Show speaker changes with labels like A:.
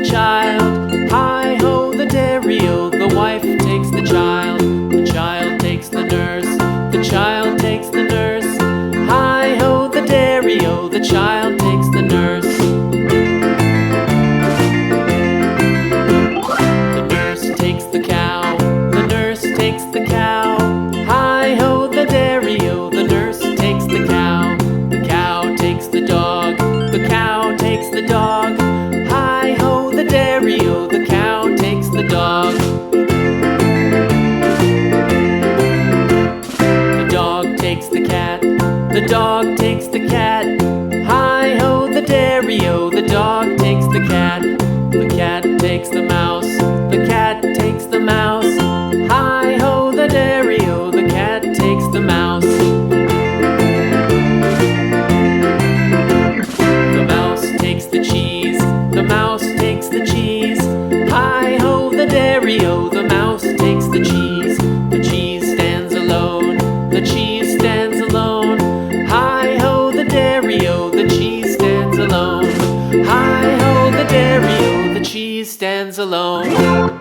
A: child. Hi-ho, the dairy-o, the wife takes the child. The child takes the nurse, the child takes the nurse. Hi-ho, the dairy-o, the child takes the nurse. The nurse takes the cow, the nurse takes the cow. Hi-ho, the dairy-o, the nurse takes the cow. The cow takes the dog, the cow takes the dog. Hi-ho, the dairy-o, the cow takes the dog. The dog takes the cat, the dog takes the cat. Hi-ho, the dairy-o, the dog takes the cat. The cat takes the mouse, the cat takes the mouse. Hi-ho, the dairy-o, the cat takes the mouse. The mouse takes the cheese, the mouse takes the cheese. Hi-ho, the dairy-o, the mouse takes the cheese. The cheese stands alone, the cheese stands alone. Hi-ho, the dairy-o, the cheese stands alone. Hi-ho, the dairy-o, the cheese stands alone.